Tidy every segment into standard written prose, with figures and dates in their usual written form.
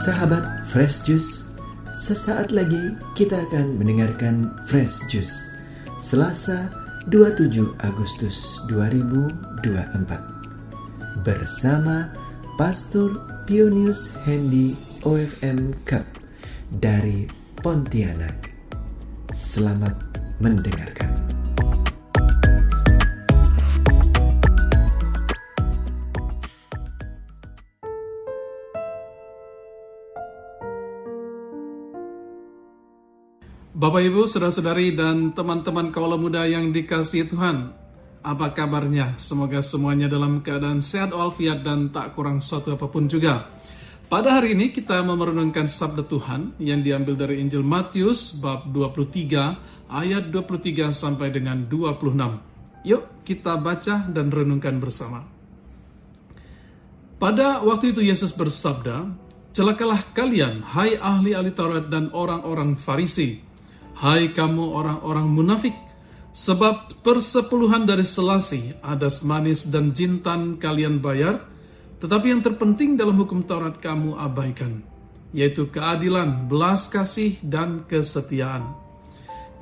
Sahabat Fresh Juice, sesaat lagi kita akan mendengarkan Fresh Juice Selasa 27 Agustus 2024 bersama Pastor Pionius Hendy OFM Cup dari Pontianak. Selamat mendengarkan. Bapak Ibu, saudara-saudari dan teman-teman kaula muda yang dikasihi Tuhan, apa kabarnya? Semoga semuanya dalam keadaan sehat walafiat dan tak kurang suatu apapun juga. Pada hari ini kita merenungkan sabda Tuhan yang diambil dari Injil Matius bab 23 ayat 23 sampai dengan 26. Yuk kita baca dan renungkan bersama. Pada waktu itu Yesus bersabda, "Celakalah kalian, hai ahli-ahli Taurat dan orang-orang Farisi, hai kamu orang-orang munafik, sebab persepuluhan dari selasi, adas manis dan jintan kalian bayar, tetapi yang terpenting dalam hukum Taurat kamu abaikan, yaitu keadilan, belas kasih, dan kesetiaan.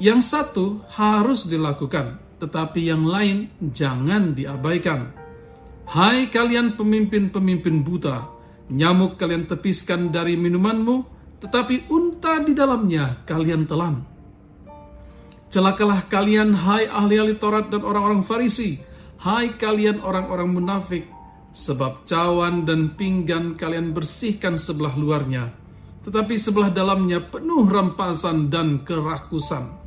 Yang satu harus dilakukan, tetapi yang lain jangan diabaikan. Hai kalian pemimpin-pemimpin buta, nyamuk kalian tepiskan dari minumanmu, tetapi unta di dalamnya kalian telan. Celakalah kalian, hai ahli-ahli Taurat dan orang-orang Farisi, hai kalian orang-orang munafik, sebab cawan dan pinggan kalian bersihkan sebelah luarnya, tetapi sebelah dalamnya penuh rampasan dan kerakusan.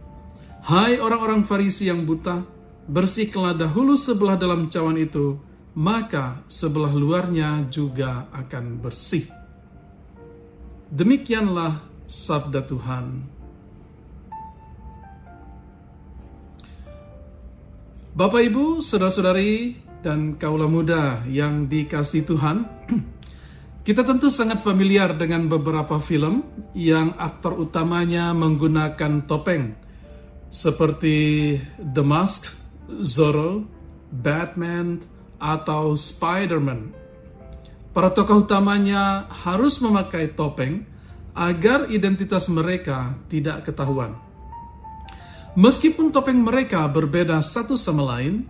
Hai orang-orang Farisi yang buta, bersihkanlah dahulu sebelah dalam cawan itu, maka sebelah luarnya juga akan bersih." Demikianlah sabda Tuhan. Bapak Ibu, saudara-saudari dan kaula muda yang dikasihi Tuhan, kita tentu sangat familiar dengan beberapa film yang aktor utamanya menggunakan topeng seperti The Mask, Zorro, Batman, atau Spider-Man. Para tokoh utamanya harus memakai topeng agar identitas mereka tidak ketahuan. Meskipun topeng mereka berbeda satu sama lain,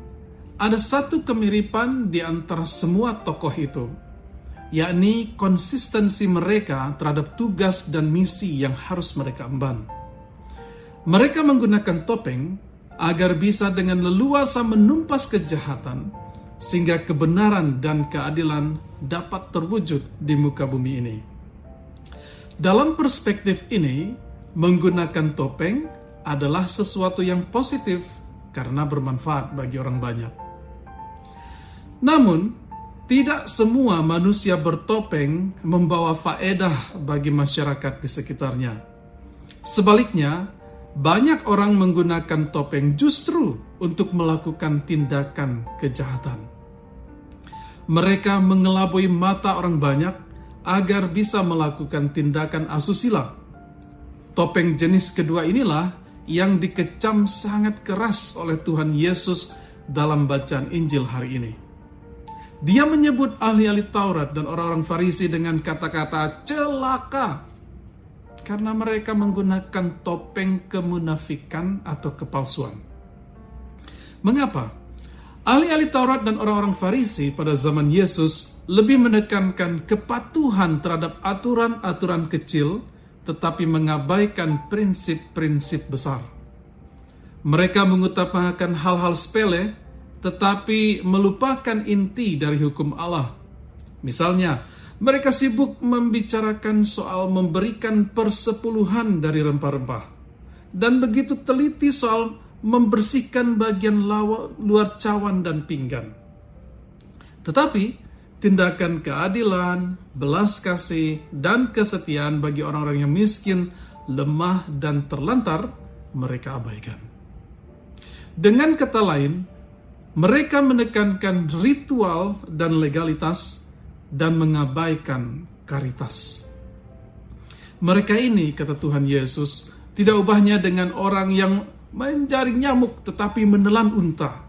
ada satu kemiripan di antara semua tokoh itu, yakni konsistensi mereka terhadap tugas dan misi yang harus mereka emban. Mereka menggunakan topeng agar bisa dengan leluasa menumpas kejahatan, sehingga kebenaran dan keadilan dapat terwujud di muka bumi ini. Dalam perspektif ini, menggunakan topeng adalah sesuatu yang positif karena bermanfaat bagi orang banyak. Namun, tidak semua manusia bertopeng membawa faedah bagi masyarakat di sekitarnya. Sebaliknya, banyak orang menggunakan topeng justru untuk melakukan tindakan kejahatan. Mereka mengelabui mata orang banyak agar bisa melakukan tindakan asusila. Topeng jenis kedua inilah yang dikecam sangat keras oleh Tuhan Yesus dalam bacaan Injil hari ini. Dia menyebut ahli-ahli Taurat dan orang-orang Farisi dengan kata-kata celaka karena mereka menggunakan topeng kemunafikan atau kepalsuan. Mengapa? Ahli-ahli Taurat dan orang-orang Farisi pada zaman Yesus lebih menekankan kepatuhan terhadap aturan-aturan kecil, tetapi mengabaikan prinsip-prinsip besar. Mereka mengutamakan hal-hal sepele, tetapi melupakan inti dari hukum Allah. Misalnya, mereka sibuk membicarakan soal memberikan persepuluhan dari rempah-rempah, dan begitu teliti soal membersihkan bagian luar cawan dan pinggan. Tetapi, tindakan keadilan, belas kasih, dan kesetiaan bagi orang-orang yang miskin, lemah, dan terlantar, mereka abaikan. Dengan kata lain, mereka menekankan ritual dan legalitas dan mengabaikan karitas. Mereka ini, kata Tuhan Yesus, tidak ubahnya dengan orang yang menjaring nyamuk tetapi menelan unta.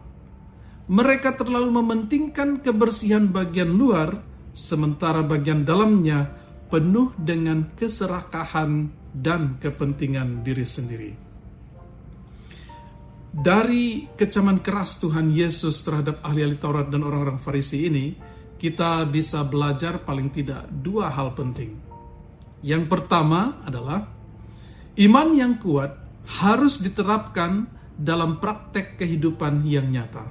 Mereka terlalu mementingkan kebersihan bagian luar, sementara bagian dalamnya penuh dengan keserakahan dan kepentingan diri sendiri. Dari kecaman keras Tuhan Yesus terhadap ahli-ahli Taurat dan orang-orang Farisi ini, kita bisa belajar paling tidak dua hal penting. Yang pertama adalah iman yang kuat harus diterapkan dalam praktek kehidupan yang nyata.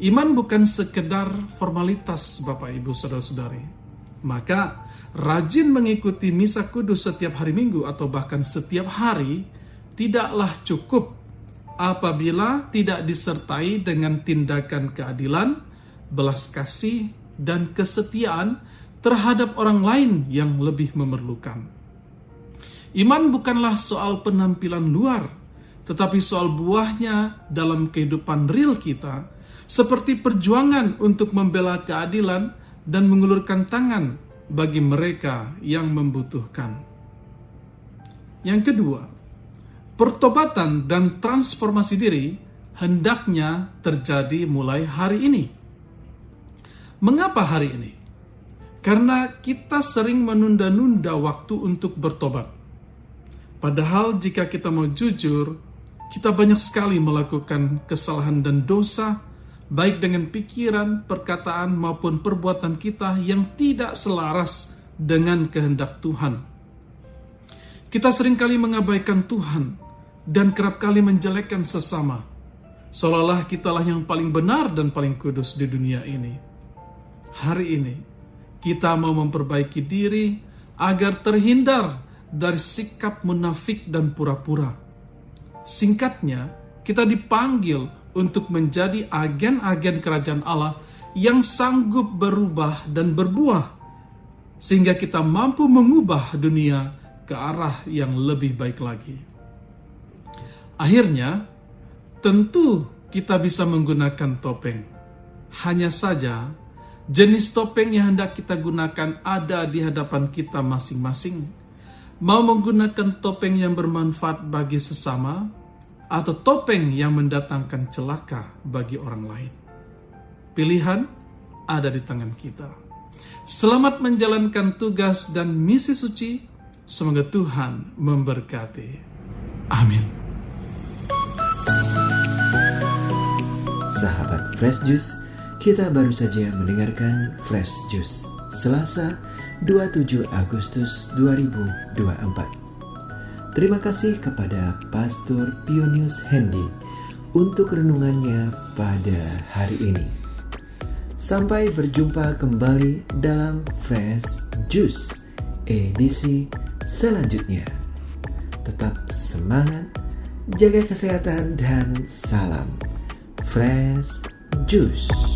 Iman bukan sekedar formalitas, Bapak Ibu Saudara-saudari. Maka rajin mengikuti misa kudus setiap hari Minggu atau bahkan setiap hari tidaklah cukup apabila tidak disertai dengan tindakan keadilan, belas kasih, dan kesetiaan terhadap orang lain yang lebih memerlukan. Iman bukanlah soal penampilan luar, tetapi soal buahnya dalam kehidupan real kita, seperti perjuangan untuk membela keadilan dan mengulurkan tangan bagi mereka yang membutuhkan. Yang kedua, pertobatan dan transformasi diri hendaknya terjadi mulai hari ini. Mengapa hari ini? Karena kita sering menunda-nunda waktu untuk bertobat. Padahal jika kita mau jujur, kita banyak sekali melakukan kesalahan dan dosa, baik dengan pikiran, perkataan, maupun perbuatan kita yang tidak selaras dengan kehendak Tuhan. Kita seringkali mengabaikan Tuhan dan kerap kali menjelekkan sesama, seolah-olah kitalah yang paling benar dan paling kudus di dunia ini. Hari ini, kita mau memperbaiki diri agar terhindar dari sikap munafik dan pura-pura. Singkatnya, kita dipanggil untuk menjadi agen-agen kerajaan Allah yang sanggup berubah dan berbuah, sehingga kita mampu mengubah dunia ke arah yang lebih baik lagi. Akhirnya, tentu kita bisa menggunakan topeng. Hanya saja, jenis topeng yang hendak kita gunakan ada di hadapan kita masing-masing. Mau menggunakan topeng yang bermanfaat bagi sesama, atau topeng yang mendatangkan celaka bagi orang lain. Pilihan ada di tangan kita. Selamat menjalankan tugas dan misi suci. Semoga Tuhan memberkati. Amin. Sahabat Fresh Juice, kita baru saja mendengarkan Fresh Juice Selasa 27 Agustus 2024. Terima kasih kepada Pastor Pionius Hendy untuk renungannya pada hari ini. Sampai berjumpa kembali dalam Fresh Juice edisi selanjutnya. Tetap semangat, jaga kesehatan, dan salam Fresh Juice.